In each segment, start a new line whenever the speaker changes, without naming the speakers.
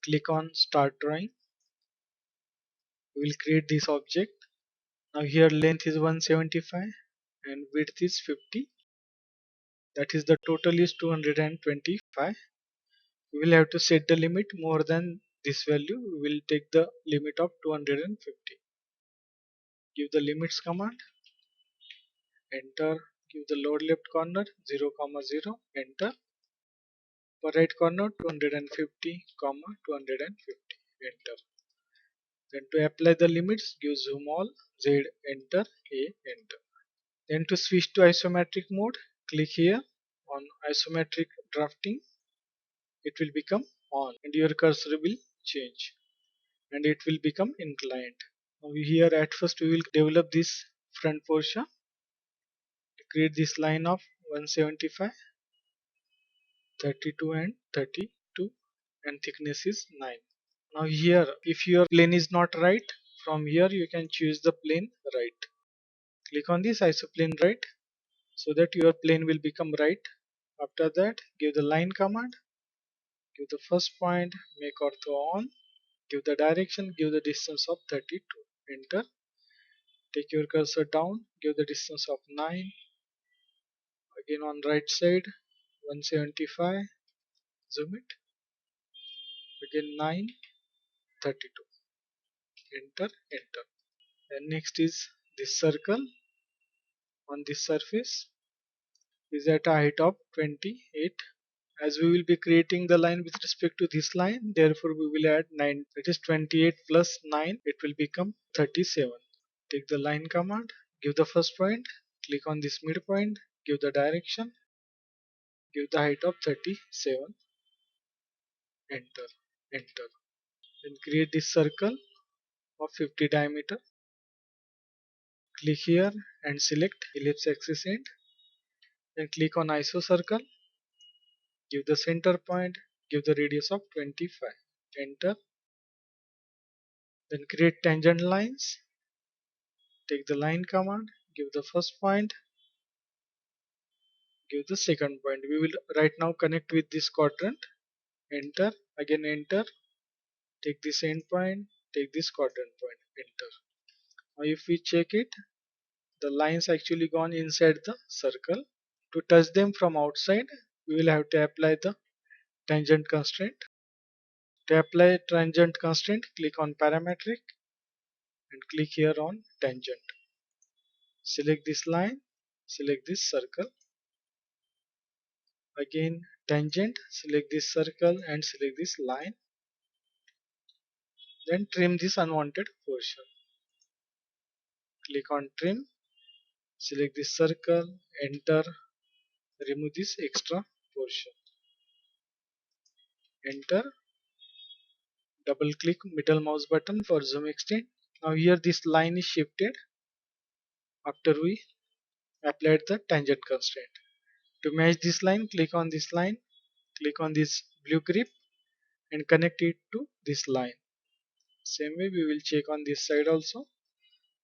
Click on start drawing. We will create this object. Now here length is 175 and width is 50. That is the total is 225. We will have to set the limit more than this value. We will take the limit of 250. Give the limits command. Enter. Give the lower left corner 0, 0. Enter. For right corner 250, 250. Enter. Then to apply the limits, give zoom all, Z, enter, A, enter. Then to switch to isometric mode, click here on isometric drafting. It will become on and your cursor will change and it will become inclined. Now here at first we will develop this front portion to create this line of 175, 32 and 32 and thickness is 9. Now here if your plane is not right, from here you can choose the plane right. Click on this isoplane right so that your plane will become right. After that give the line command, give the first point, make ortho on, give the direction, give the distance of 32. Enter. Take your cursor down, give the distance of 9. Again on right side 175, zoom it. Again 9, 32. Enter, enter. And next is this circle on this surface is at a height of 28. As we will be creating the line with respect to this line, therefore we will add 9, that is 28 plus 9, it will become 37. Take the line command, give the first point, click on this midpoint, give the direction, give the height of 37, enter, enter. Then create this circle of 50 diameter. Click here and select ellipse axis end. Then click on iso circle, give the center point, give the radius of 25, enter. Then create tangent lines. Take the line command, give the first point, give the second point. We will right now connect with this quadrant. Enter, again enter. Take this end point, take this quadrant point, enter. Now if we check it, the lines actually gone inside the circle. To touch them from outside, we will have to apply the tangent constraint. To apply tangent constraint, click on parametric and click here on tangent. Select this line, select this circle. Again tangent, select this circle and select this line. Then trim this unwanted portion. Click on trim, select this circle, enter, remove this extra portion. Enter, double click middle mouse button for zoom extend. Now here this line is shifted after we applied the tangent constraint. To match this line, click on this line, click on this blue grip and connect it to this line. Same way we will check on this side also.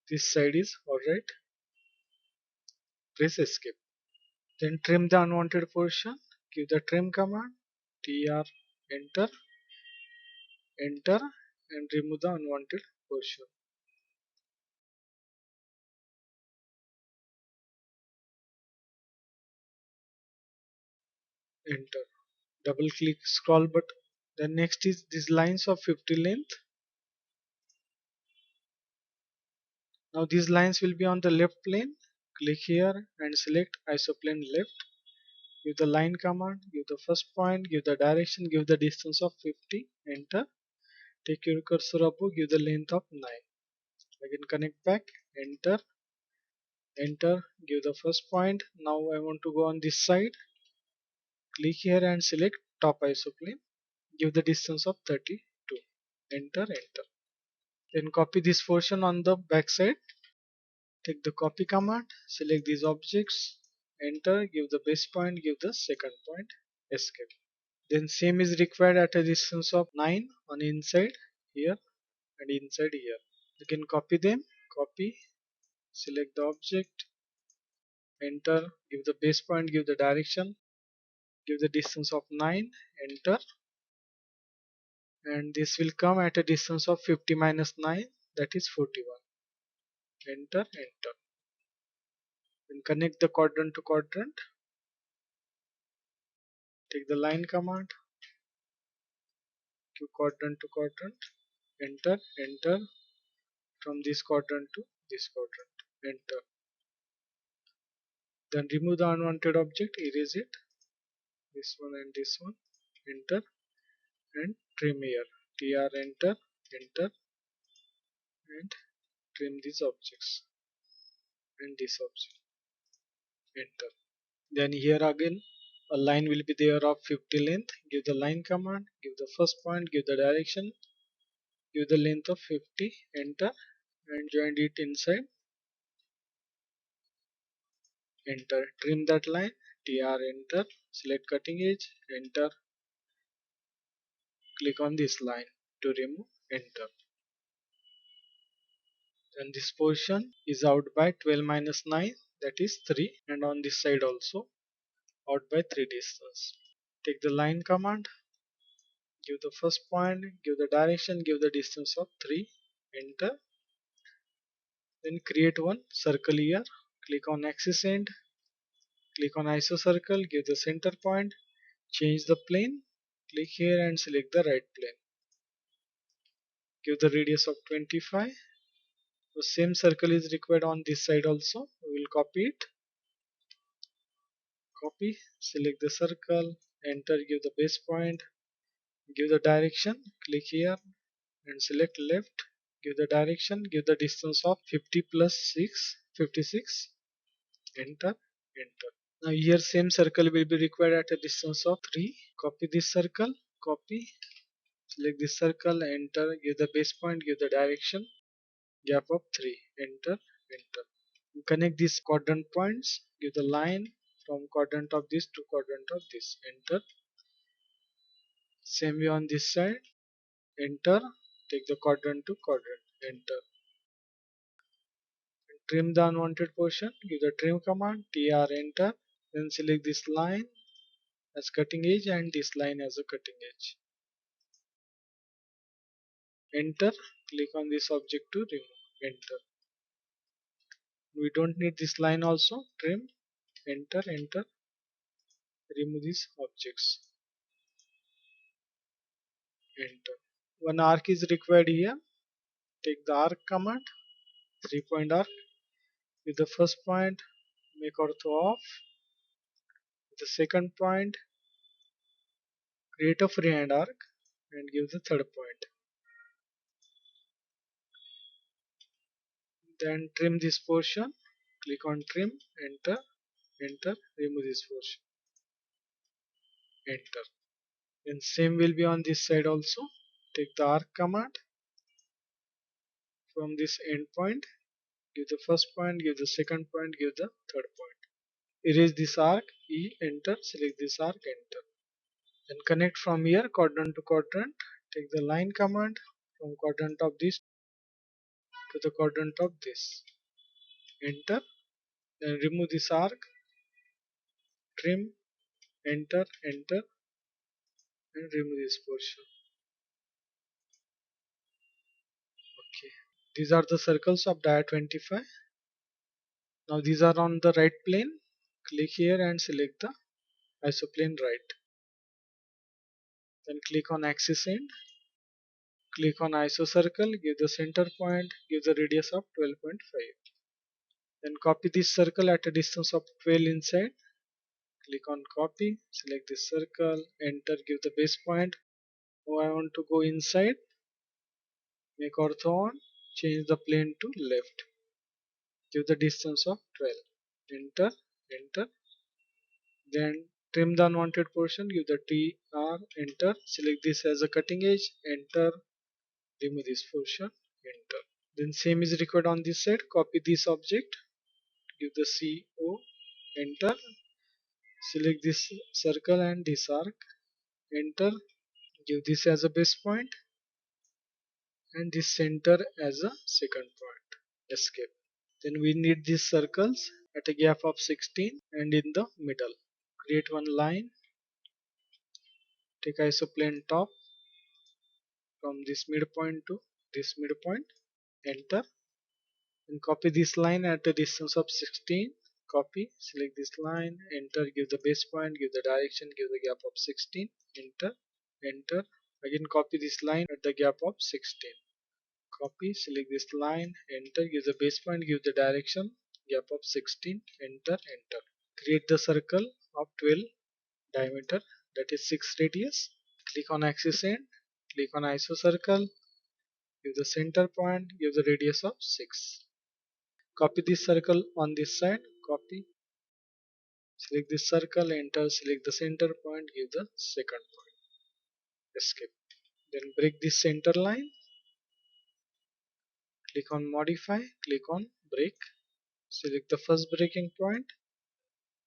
This side is alright. Press escape. Then trim the unwanted portion. Give the trim command. TR, enter, enter and remove the unwanted portion. Enter. Double click scroll button. Then next is these lines of 50 length. Now these lines will be on the left plane. Click here and select isoplane left. Give the line command, give the first point, give the direction, give the distance of 50, enter. Take your cursor above, give the length of 9. Again connect back, enter, enter, give the first point. Now I want to go on this side. Click here and select top isoplane. Give the distance of 32. Enter, enter. Then copy this portion on the back side. Take the copy command, select these objects, enter, give the base point, give the second point, escape. Then same is required at a distance of 9 on inside here and inside here. You can copy them, copy, select the object, enter, give the base point, give the direction, give the distance of 9, enter. and this will come at a distance of 50 minus 9, that is 41. Enter, enter. Then connect the quadrant to quadrant. Take the line command, to quadrant to quadrant. Enter, enter. From this quadrant to this quadrant. Enter. Then remove the unwanted object, erase it. This one and this one. Enter and trim here. TR, enter, enter, and trim these objects and this object. Enter. Then here again a line will be there of 50 length. Give the line command, give the first point, give the direction, give the length of 50, enter, and join it inside. Enter. Trim that line, TR, enter, select cutting edge, enter, click on this line to remove, enter. Then this portion is out by 12 minus 9, that is 3, and on this side also out by 3 distance. Take the line command, give the first point, give the direction, give the distance of 3, enter. Then create one circle here, click on axis end, click on isocircle, give the center point, change the plane, click here and select the right plane. Give the radius of 25. The same circle is required on this side also. We will copy it. Copy, select the circle, enter, give the base point, give the direction, click here and select left, give the direction, give the distance of 50 plus 6, 56, enter, enter. Now here same circle will be required at a distance of 3. Copy this circle, copy, select this circle, enter, give the base point, give the direction, gap of 3, enter, enter. Connect these quadrant points, give the line from quadrant of this to quadrant of this, enter. Same way on this side, enter, take the quadrant to quadrant, enter. Trim the unwanted portion, give the trim command, TR, enter. Then select this line as cutting edge and this line as a cutting edge. Enter, click on this object to remove, enter. We don't need this line also, trim, enter, enter, remove these objects, enter. One arc is required here, take the arc command, 3-point arc, with the first point, make ortho off, with the second point, create a freehand arc, and give the third point. Then trim this portion, click on trim, enter, enter, remove this portion, enter. Then same will be on this side also. Take the arc command from this end point, give the first point, give the second point, give the third point. Erase this arc, E, enter, select this arc, enter. Then connect from here quadrant to quadrant. Take the line command from quadrant of this to the quadrant of this. Enter. Then remove this arc, trim, enter, enter, and remove this portion. Okay. These are the circles of dia 25. Now these are on the right plane. Click here and select the isoplane right. Then click on axis end. Click on isocircle, give the center point, give the radius of 12.5. Then copy this circle at a distance of 12 inside. Click on copy, select this circle, enter, give the base point. Now I want to go inside, make ortho on, change the plane to left. Give the distance of 12. Enter, enter. Then trim the unwanted portion, give the TR, enter. Select this as a cutting edge, enter. Remove this portion, enter. Then same is required on this side. Copy this object, give the CO, enter. Select this circle and this arc, enter. Give this as a base point and this center as a second point, escape. Then we need these circles at a gap of 16 and in the middle. Create one line, take isoplane top, from this midpoint to this midpoint, enter, and copy this line at a distance of 16. Copy, select this line, enter, give the base point, give the direction, give the gap of 16, enter, enter, again copy this line at the gap of 16. Copy, select this line, enter, give the base point, give the direction, gap of 16, enter, enter. Create the circle of 12 diameter, that is 6 radius. Click on axis end, click on iso circle, give the center point, give the radius of 6. Copy this circle on this side, copy, select this circle, enter, select the center point, give the second point, escape. Then break this center line, click on modify, click on break, select the first breaking point,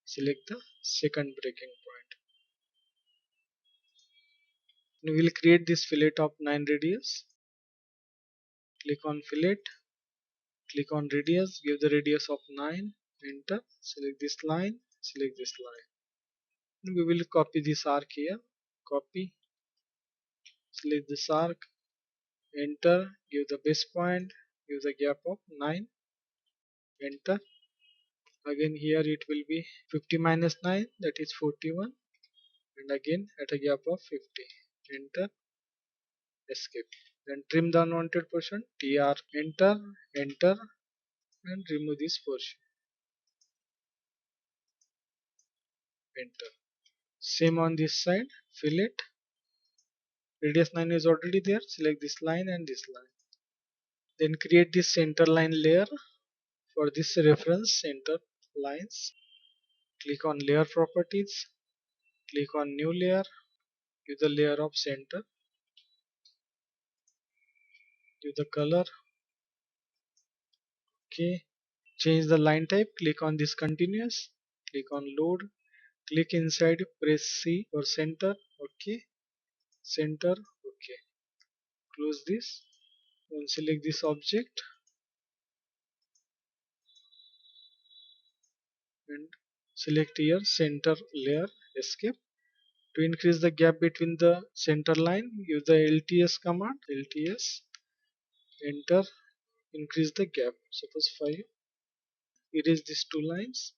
select the second breaking point. We will create this fillet of 9 radius. Click on fillet, click on radius, give the radius of 9, enter, select this line, select this line. And we will copy this arc here, copy, select this arc, enter, give the base point, give the gap of 9, enter. Again here it will be 50 minus 9, that is 41, and again at a gap of 50, enter, escape. Then trim the unwanted portion, tr, enter, enter, and remove this portion, enter. Same on this side, fillet, radius 9 is already there, select this line and this line. Then create this center line layer for this reference center lines. Click on layer properties, click on new layer, give the layer of center, give the color, okay. Change the line type, click on this continuous, click on load, click inside, press C for center, okay, center, okay. Close this, then select this object and select here center layer, escape. To increase the gap between the center line, use the LTS command, LTS, enter, increase the gap, suppose 5, erase these two lines,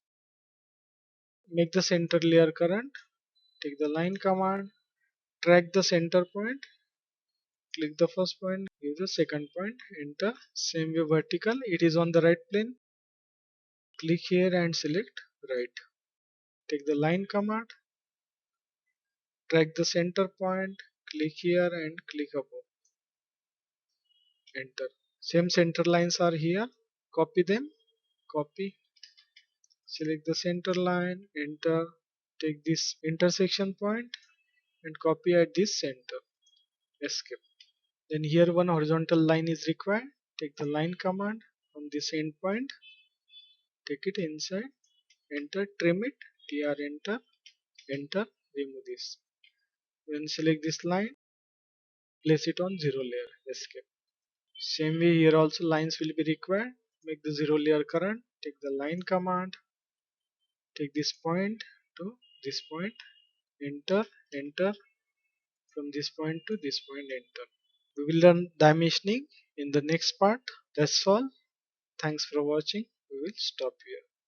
make the center layer current, take the line command, track the center point, click the first point, give the second point, enter, same way vertical, it is on the right plane, click here and select right, take the line command, track the center point, click here and click above, enter. Same center lines are here, copy them, copy, select the center line, enter, take this intersection point and copy at this center, escape. Then here one horizontal line is required, take the line command from this end point, take it inside, enter, trim it, tr, enter, enter, remove this. Then select this line, place it on zero layer, escape. Same way here also lines will be required, make the zero layer current, take the line command, take this point to this point, enter, enter, from this point to this point, enter. We will learn dimensioning in the next part. That's all. Thanks for watching. We will stop here.